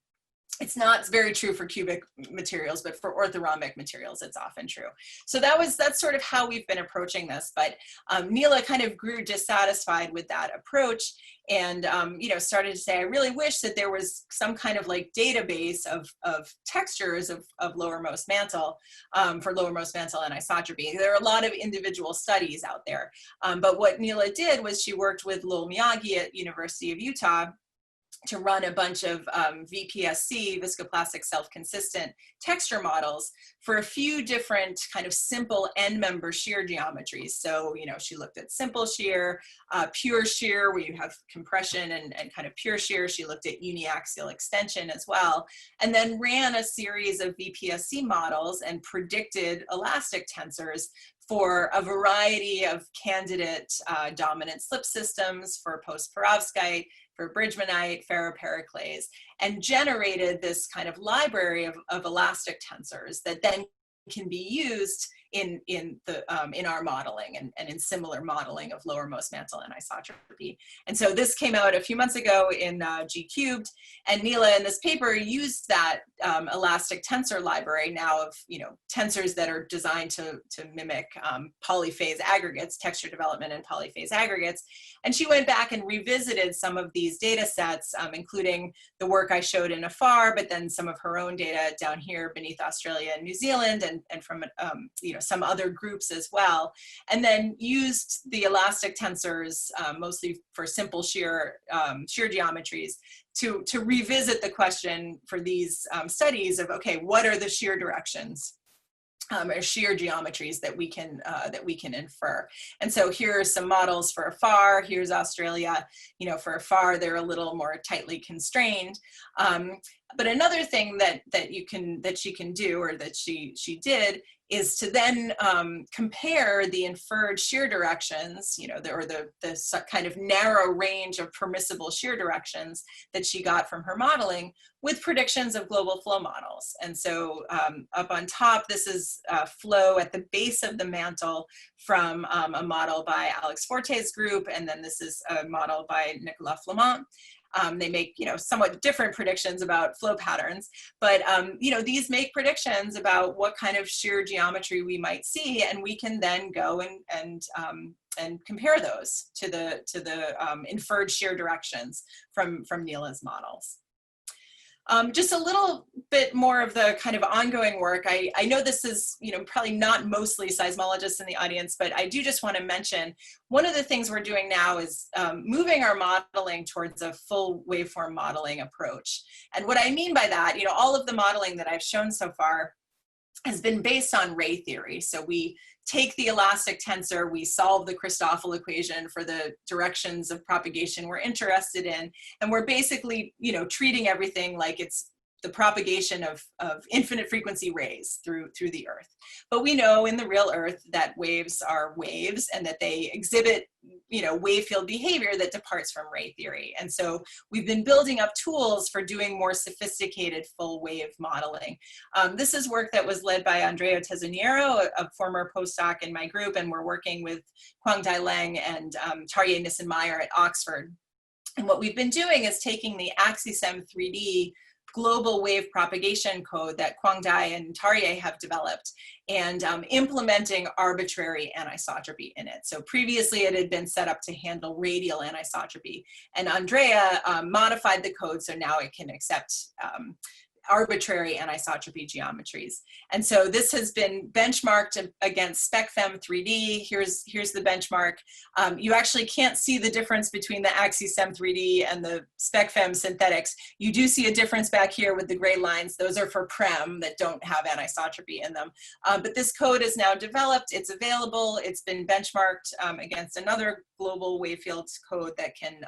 It's not very true for cubic materials, but for orthorhombic materials, it's often true. So that's sort of how we've been approaching this. But Neela kind of grew dissatisfied with that approach and you know, started to say, I really wish that there was some kind of like database of textures of lowermost mantle for lowermost mantle anisotropy. There are a lot of individual studies out there. But what Neela did was she worked with Lowell Miyagi at University of Utah to run a bunch of VPSC, viscoplastic self-consistent texture models for a few different kind of simple end member shear geometries. So, you know, she looked at simple shear, pure shear, where you have compression and kind of pure shear. She looked at uniaxial extension as well, and then ran a series of VPSC models and predicted elastic tensors for a variety of candidate dominant slip systems, for post-perovskite, for bridgmanite, ferropericlase, and generated this kind of library of elastic tensors that then can be used in our modeling and in similar modeling of lowermost mantle anisotropy. And so this came out a few months ago in G Cubed, and Neela in this paper used that elastic tensor library now of, you know, tensors that are designed to mimic polyphase aggregates, texture development and polyphase aggregates. And she went back and revisited some of these data sets, including the work I showed in AFAR, but then some of her own data down here beneath Australia and New Zealand, and from you know, some other groups as well, and then used the elastic tensors mostly for simple shear geometries to revisit the question for these studies of, okay, what are the shear directions or shear geometries that we can infer. And so here are some models for AFAR. Here's Australia. You know, for AFAR, they're a little more tightly constrained. But another thing that she can do, or that she did, is to then compare the inferred shear directions, you know, the kind of narrow range of permissible shear directions that she got from her modeling with predictions of global flow models. And so up on top, this is flow at the base of the mantle from a model by Alex Forte's group, and then this is a model by Nicolas Flamant. They make, you know, somewhat different predictions about flow patterns, but you know, these make predictions about what kind of shear geometry we might see, and we can then go and compare those to the inferred shear directions from Neela's models. Just a little bit more of the kind of ongoing work. I know this is, you know, probably not mostly seismologists in the audience, but I do just want to mention one of the things we're doing now is moving our modeling towards a full waveform modeling approach. And what I mean by that, you know, all of the modeling that I've shown so far has been based on ray theory. So we take the elastic tensor, we solve the Christoffel equation for the directions of propagation we're interested in, and we're basically, you know, treating everything like it's the propagation of infinite frequency rays through the Earth. But we know in the real Earth that waves are waves and that they exhibit, wave field behavior that departs from ray theory. And so we've been building up tools for doing more sophisticated full wave modeling. This is work that was led by Andrea Tesoniero, a former postdoc in my group, and we're working with Kwangdai Leng and Tarye Nissen-Meyer at Oxford. And what we've been doing is taking the AXISEM 3D global wave propagation code that Kwangdai and Tarye have developed and implementing arbitrary anisotropy in it. So previously it had been set up to handle radial anisotropy, and Andrea modified the code so now it can accept arbitrary anisotropy geometries. And so this has been benchmarked against SpecFem 3D. Here's the benchmark. You actually can't see the difference between the AXISEM 3D and the SpecFem synthetics. You do see a difference back here with the gray lines. Those are for PREM that don't have anisotropy in them. But this code is now developed. It's available. It's been benchmarked against another global wave fields code that can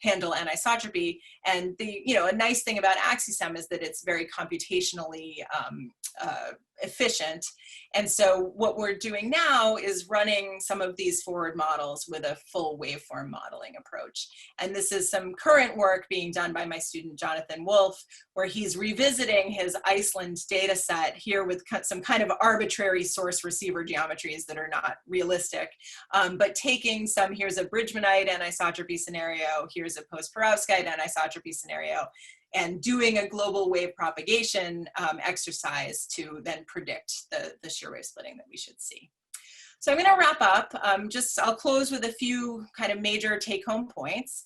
handle anisotropy. And a nice thing about AXISEM is that it's very computationally efficient. And so what we're doing now is running some of these forward models with a full waveform modeling approach. And this is some current work being done by my student, Jonathan Wolf, where he's revisiting his Iceland data set here with some kind of arbitrary source receiver geometries that are not realistic, but taking here's a bridgmanite anisotropy scenario, here's a post-perovskite anisotropy scenario, and doing a global wave propagation exercise to then predict the shear wave splitting that we should see. So I'm going to wrap up. I'll close with a few kind of major take-home points.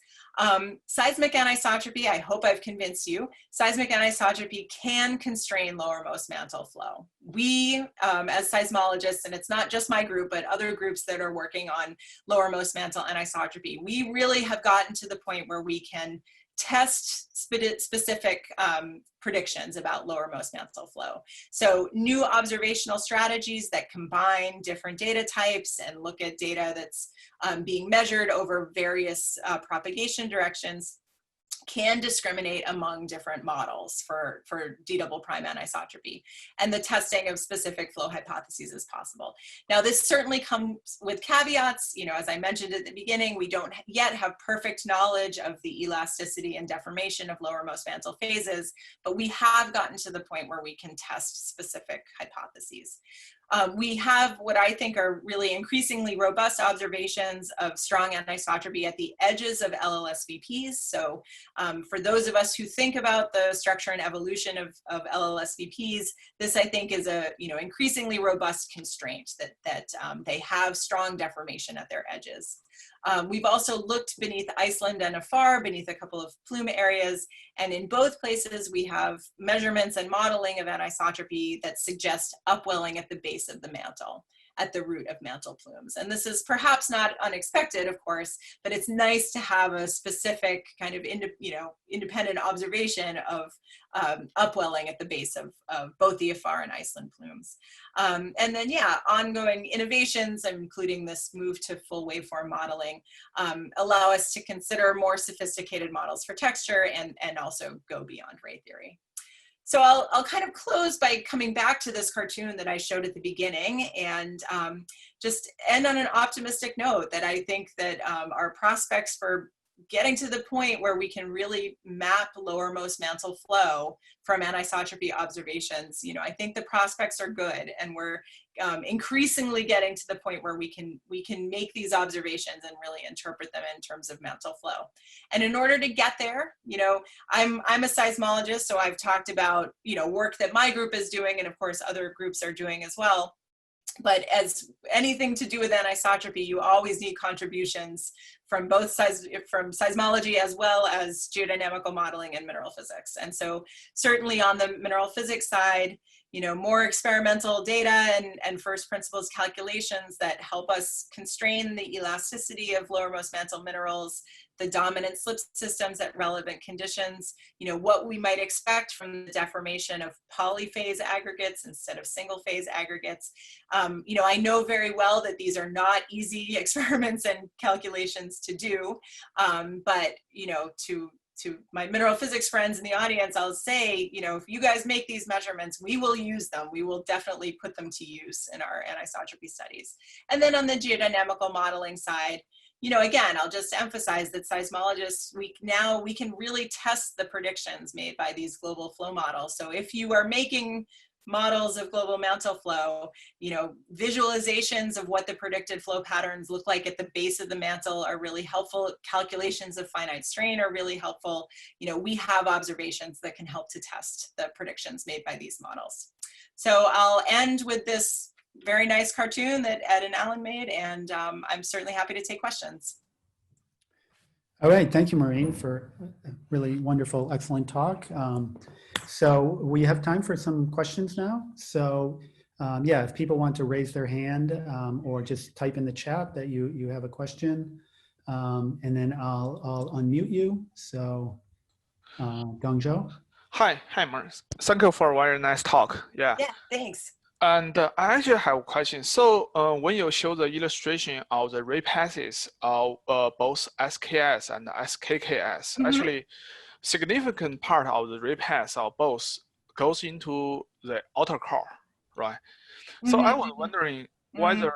Seismic anisotropy, I hope I've convinced you, seismic anisotropy can constrain lowermost mantle flow. We, as seismologists, and it's not just my group, but other groups that are working on lowermost mantle anisotropy, we really have gotten to the point where we can test specific predictions about lowermost mantle flow. So new observational strategies that combine different data types and look at data that's being measured over various propagation directions can discriminate among different models for D double prime anisotropy, and the testing of specific flow hypotheses is possible. Now, this certainly comes with caveats. As I mentioned at the beginning, we don't yet have perfect knowledge of the elasticity and deformation of lowermost mantle phases, but we have gotten to the point where we can test specific hypotheses. We have what I think are really increasingly robust observations of strong anisotropy at the edges of LLSVPs. So for those of us who think about the structure and evolution of LLSVPs, this I think is a increasingly robust constraint that they have strong deformation at their edges. We've also looked beneath Iceland and afar, beneath a couple of plume areas, and in both places we have measurements and modeling of anisotropy that suggest upwelling at the base of the mantle, at the root of mantle plumes. And this is perhaps not unexpected, of course, but it's nice to have a specific kind of independent observation of upwelling at the base of both the Afar and Iceland plumes. And then, ongoing innovations, including this move to full waveform modeling, allow us to consider more sophisticated models for texture and also go beyond ray theory. So I'll kind of close by coming back to this cartoon that I showed at the beginning and just end on an optimistic note that I think that our prospects for getting to the point where we can really map lowermost mantle flow from anisotropy observations, I think the prospects are good, and we're increasingly getting to the point where we can make these observations and really interpret them in terms of mantle flow. And in order to get there, I'm a seismologist, so I've talked about work that my group is doing, and of course other groups are doing as well. But as anything to do with anisotropy, you always need contributions from both sides, from seismology as well as geodynamical modeling and mineral physics. And so certainly on the mineral physics side, more experimental data and first principles calculations that help us constrain the elasticity of lowermost mantle minerals, the dominant slip systems at relevant conditions, what we might expect from the deformation of polyphase aggregates instead of single phase aggregates. I know very well that these are not easy experiments and calculations to do, but to to my mineral physics friends in the audience, I'll say, you know, if you guys make these measurements, we will use them. We will definitely put them to use in our anisotropy studies. And then on the geodynamical modeling side, you know, again, I'll just emphasize that seismologists, we can really test the predictions made by these global flow models. So if you are making models of global mantle flow, you know, visualizations of what the predicted flow patterns look like at the base of the mantle are really helpful. Calculations of finite strain are really helpful. You know, we have observations that can help to test the predictions made by these models. So I'll end with this very nice cartoon that Ed and Alan made, and I'm certainly happy to take questions. All right, thank you, Maureen, for a really wonderful, excellent talk. So we have time for some questions now. So yeah, if people want to raise their hand or just type in the chat that you have a question, and then I'll unmute you. So Gangzhou. Hi, Maureen. Thank you for a very nice talk. Yeah, Thanks. And I actually have a question. So when you show the illustration of the ray passes of both SKS and SKKS, actually significant part of the ray pass of both goes into the outer core, right? So I was wondering whether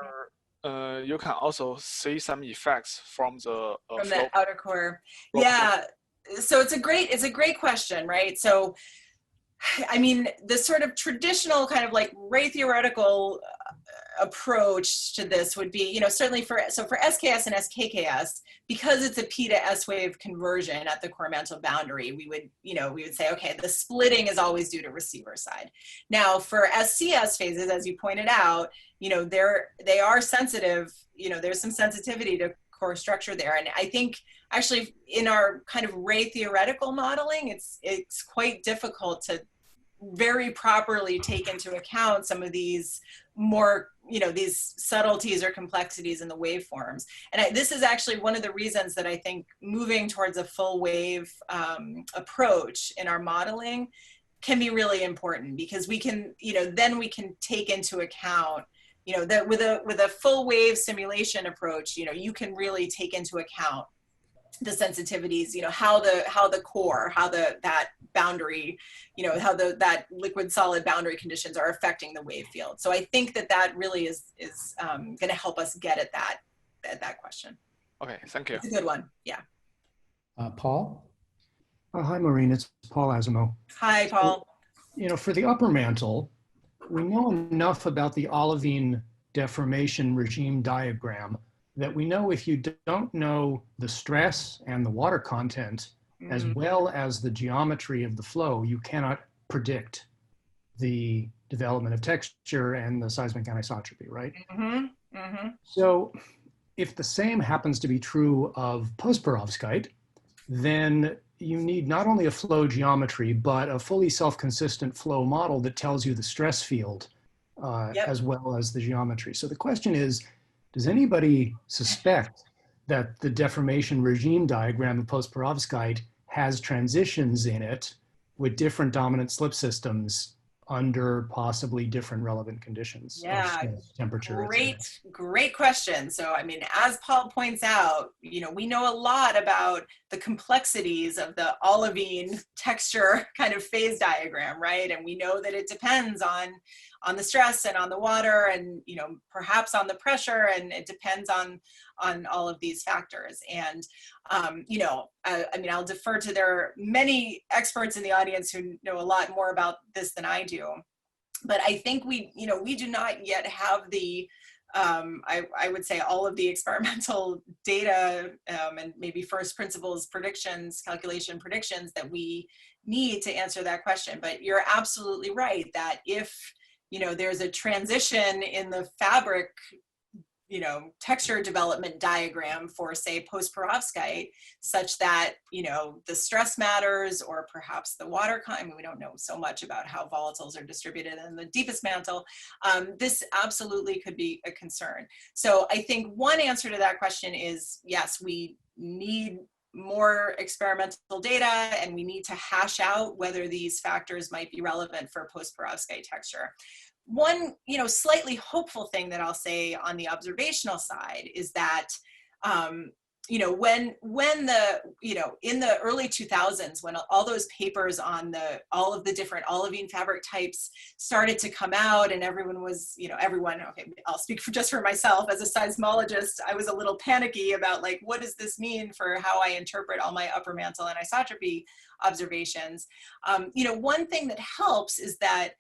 you can also see some effects from the from the outer core. Yeah. So it's a great question, right? So I mean, the sort of traditional kind of like ray theoretical approach to this would be, you know, certainly for SKS and SKKS, because it's a P to S wave conversion at the core mantle boundary, we would say, okay, the splitting is always due to receiver side. Now for SCS phases, as you pointed out, you know, they are sensitive, you know, there's some sensitivity to core structure there. And I think actually in our kind of ray theoretical modeling, it's quite difficult to very properly take into account some of these more, you know, these subtleties or complexities in the waveforms. And this is actually one of the reasons that I think moving towards a full wave approach in our modeling can be really important, because we can, you know, then we can take into account, you know, that with a full wave simulation approach, you know, you can really take into account the sensitivities, you know, how the core, that boundary, you know, how that liquid solid boundary conditions are affecting the wave field. So I think that really is going to help us get at that question. Okay, thank you. It's a good one. Yeah. Paul. Hi, Maureen. It's Paul Azimuths. Hi, Paul. You know, for the upper mantle, we know enough about the olivine deformation regime diagram that we know if you don't know the stress and the water content, as well as the geometry of the flow, you cannot predict the development of texture and the seismic anisotropy, right? So if the same happens to be true of post-perovskite, then you need not only a flow geometry, but a fully self-consistent flow model that tells you the stress field as well as the geometry. So the question is, does anybody suspect that the deformation regime diagram of post-perovskite has transitions in it with different dominant slip systems under possibly different relevant conditions? Yeah, temperature. Great question. So, I mean, as Paul points out, you know, we know a lot about the complexities of the olivine texture kind of phase diagram, right? And we know that it depends on the stress and on the water and, you know, perhaps on the pressure, and it depends on all of these factors. And, you know, I mean, I'll defer to there are many experts in the audience who know a lot more about this than I do. But I think we do not yet have the, I would say, all of the experimental data and maybe first principles predictions, calculation predictions that we need to answer that question. But you're absolutely right that if, you know, there's a transition in the fabric, you know, texture development diagram for, say, post-perovskite, such that, you know, the stress matters, or perhaps the water, I mean, we don't know so much about how volatiles are distributed in the deepest mantle. This absolutely could be a concern. So I think one answer to that question is, yes, we need more experimental data, and we need to hash out whether these factors might be relevant for post-perovskite texture. One, you know, slightly hopeful thing that I'll say on the observational side is that, you know, when the, you know, in the early 2000s, when all those papers on all of the different olivine fabric types started to come out, and everyone was, you know, okay, I'll speak just for myself as a seismologist, I was a little panicky about like, what does this mean for how I interpret all my upper mantle anisotropy observations? You know, one thing that helps is that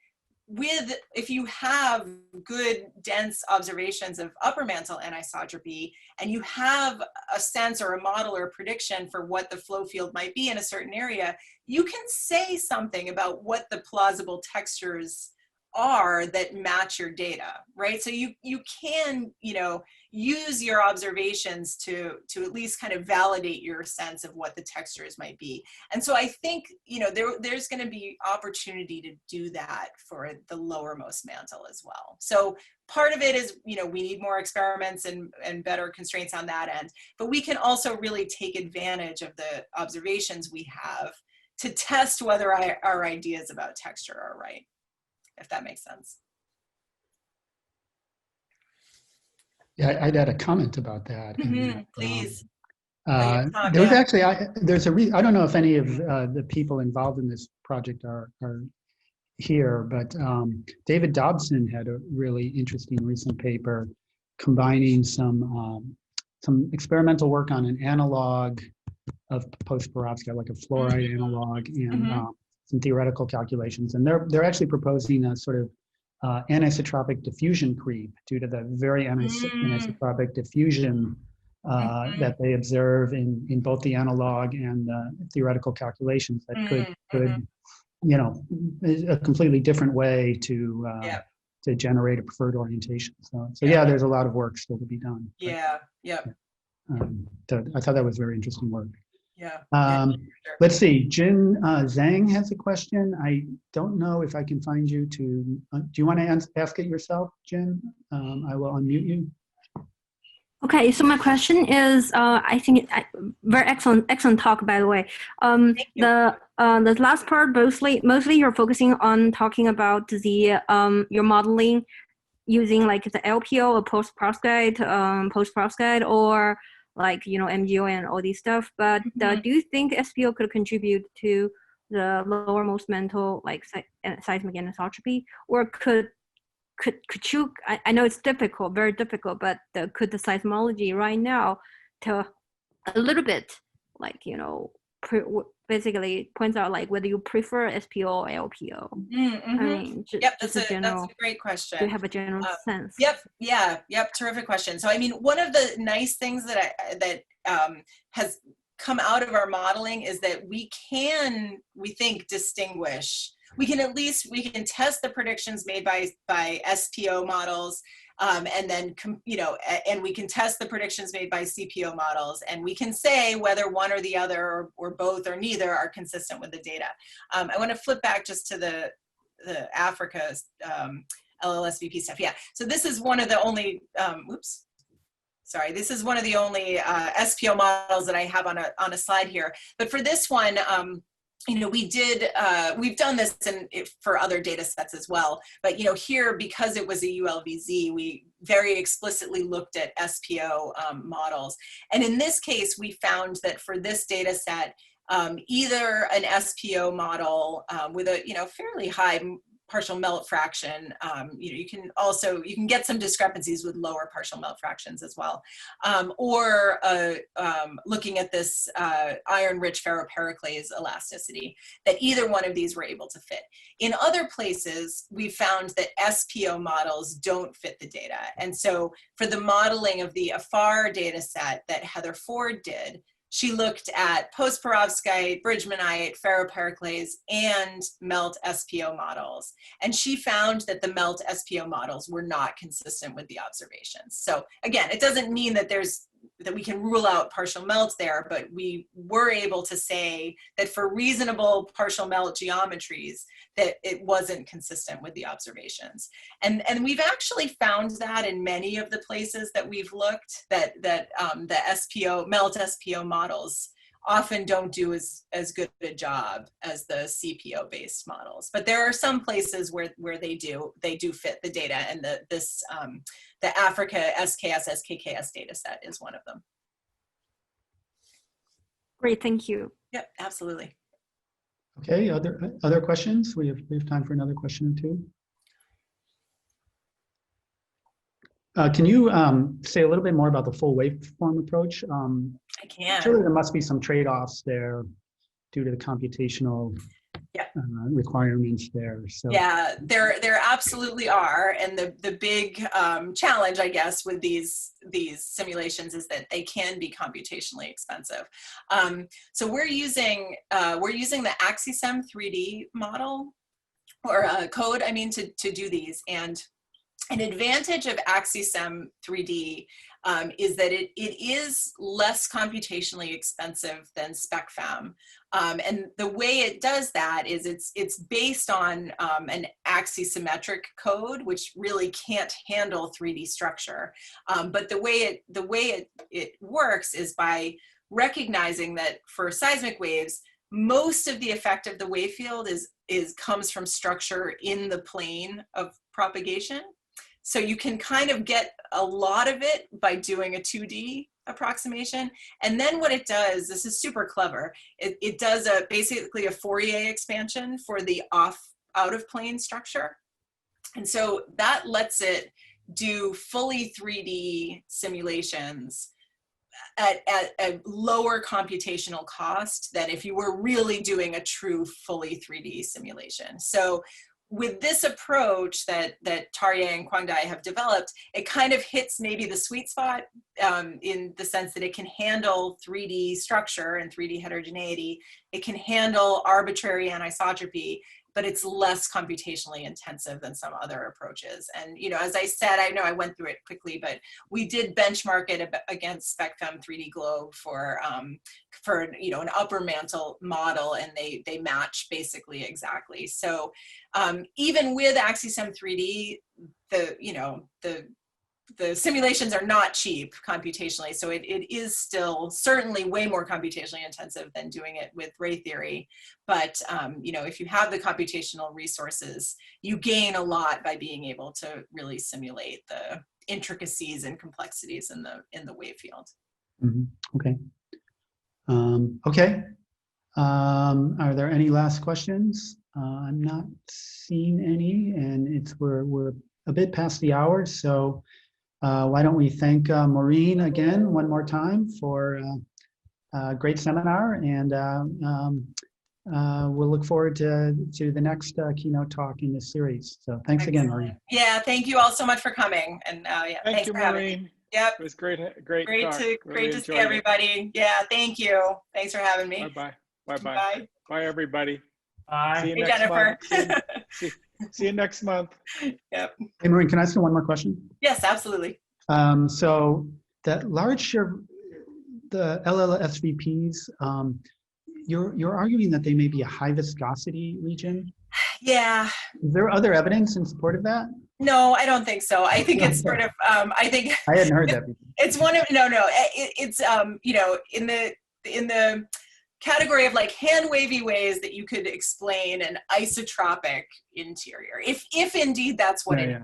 if you have good dense observations of upper mantle anisotropy, and you have a sense or a model or a prediction for what the flow field might be in a certain area, you can say something about what the plausible textures are that match your data, right? So you can, you know, use your observations to at least kind of validate your sense of what the textures might be. And so I think, you know, there's going to be opportunity to do that for the lowermost mantle as well. So part of it is, you know, we need more experiments and better constraints on that end, but we can also really take advantage of the observations we have to test whether our ideas about texture are right, if that makes sense. Yeah, I'd add a comment about that. Please. There was actually, I don't know if any of the people involved in this project are here, but David Dobson had a really interesting recent paper combining some experimental work on an analog of post-perovskite, like a fluoride analog, and some theoretical calculations. And they're actually proposing a sort of anisotropic diffusion creep due to the very anisotropic diffusion that they observe in both the analog and the theoretical calculations that could, you know, a completely different way to generate a preferred orientation. So yeah, there's a lot of work still to be done. So I thought that was very interesting work. Let's see, Jin Zhang has a question. I don't know if I can find you to, do you want to ask it yourself, Jin? I will unmute you. Okay, so my question is, I think very excellent talk, by the way. The last part, mostly you're focusing on talking about the your modeling using like the LPO or post-perovskite, or like, you know, MGO and all these stuff. But do you think SPO could contribute to the lowermost mantle, like seismic anisotropy, or could you, I know it's difficult, very difficult, but could the seismology right now tell a little bit, like, you know, basically points out like whether you prefer SPO or LPO? I mean, that's a great question. Do you have a general sense? Terrific question. So I mean, one of the nice things that has come out of our modeling is that we think distinguish. We can test the predictions made by SPO models, and then, you know, and we can test the predictions made by CPO models, and we can say whether one or the other or both or neither are consistent with the data. I want to flip back just to the Africa LLSVP stuff. Yeah, so this is one of the only, this is one of the only SPO models that I have on a slide here. But for this one, you know, we've done this for other data sets as well. But, you know, here, because it was a ULVZ, we very explicitly looked at SPO models. And in this case, we found that for this data set, either an SPO model with a, you know, fairly high partial melt fraction, you know, you can get some discrepancies with lower partial melt fractions as well, or looking at this iron-rich ferropericlase elasticity, that either one of these were able to fit. In other places, we found that SPO models don't fit the data, and so for the modeling of the AFAR data set that Heather Ford did, she looked at post-perovskite, bridgmanite, ferropericlase, and melt SPO models. And she found that the melt SPO models were not consistent with the observations. So again, it doesn't mean that we can rule out partial melt there, but we were able to say that for reasonable partial melt geometries, that it wasn't consistent with the observations. And we've actually found that in many of the places that we've looked, that the melt SPO models often don't do as good a job as the CPO based models. But there are some places where they do fit the data, and the Africa SKS, SKKS data set is one of them. Great, thank you. Yep, absolutely. Okay, other questions? We have time for another question or two. Can you say a little bit more about the full waveform approach? I can. Surely there must be some trade-offs there due to the computational requirements there. So yeah, there absolutely are, and the big challenge, I guess, with these simulations is that they can be computationally expensive. So we're using the AxiSem 3D model or code, I mean, to do these. And an advantage of AxiSem 3D is that it is less computationally expensive than SpecFam. And the way it does that is it's based on an axisymmetric code, which really can't handle 3D structure. But the way it works is by recognizing that for seismic waves, most of the effect of the wave field comes from structure in the plane of propagation. So you can kind of get a lot of it by doing a 2D approximation. And then what it does, this is super clever, it does basically a Fourier expansion for the out of plane structure. And so that lets it do fully 3D simulations at a lower computational cost than if you were really doing a true fully 3D simulation. So with this approach that Tarye and Kwangdai have developed, it kind of hits maybe the sweet spot in the sense that it can handle 3D structure and 3D heterogeneity. It can handle arbitrary anisotropy, but it's less computationally intensive than some other approaches. And as I said, I know I went through it quickly, but we did benchmark it against SpecFem 3D Globe for an upper mantle model, and they match basically exactly. So even with AxiSem 3D, the simulations are not cheap computationally, so it is still certainly way more computationally intensive than doing it with ray theory. But if you have the computational resources, you gain a lot by being able to really simulate the intricacies and complexities in the wave field. Mm-hmm. Okay. Okay. Are there any last questions? I'm not seeing any, and we're a bit past the hour, so. Why don't we thank Maureen again one more time for a great seminar, and we'll look forward to the next keynote talk in this series. So thanks again, Maureen. Yeah, thank you all so much for coming, and thanks for having me. Yep. It was great Great to see everybody. Yeah, thank you. Thanks for having me. Bye. Bye. Bye, everybody. Bye. See you Hey, next Jennifer. month. See you next month. Yep. Hey, Maureen, can I ask you one more question? Yes, absolutely. So that large share, the LLSVPs, you're arguing that they may be a high viscosity region. Yeah. Is there other evidence in support of that? No, I don't think so. I think it's sort of, I think I hadn't heard that before. It's one of, no, it's, in the category of like hand wavy ways that you could explain an isotropic interior, if indeed that's what it is,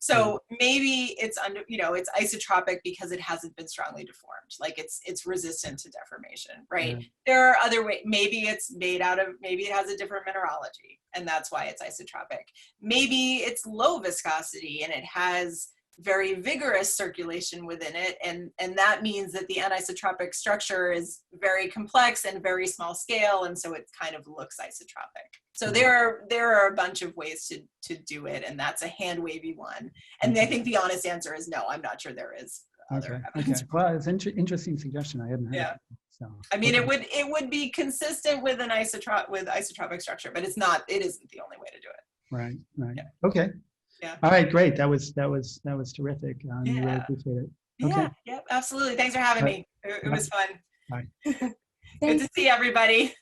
so maybe it's under, it's isotropic because it hasn't been strongly deformed, like it's resistant to deformation, right? There are other ways, maybe it's made out of, maybe it has a different mineralogy and that's why it's isotropic. Maybe it's low viscosity and it has very vigorous circulation within it, and that means that the anisotropic structure is very complex and very small scale, and so it kind of looks isotropic. So there are a bunch of ways to do it, and that's a hand wavy one. And I think the honest answer is no, I'm not sure there is other evidence. Okay. Well, it's an interesting suggestion. I hadn't heard it. So, I mean, it would be consistent with an isotropic structure, but it's not. It isn't the only way to do it. Right. Yeah. Okay. Yeah. All right, great. That was terrific. I really appreciate it. Okay. Yeah, absolutely. Thanks for having me. It was fun. Bye. Good to see everybody.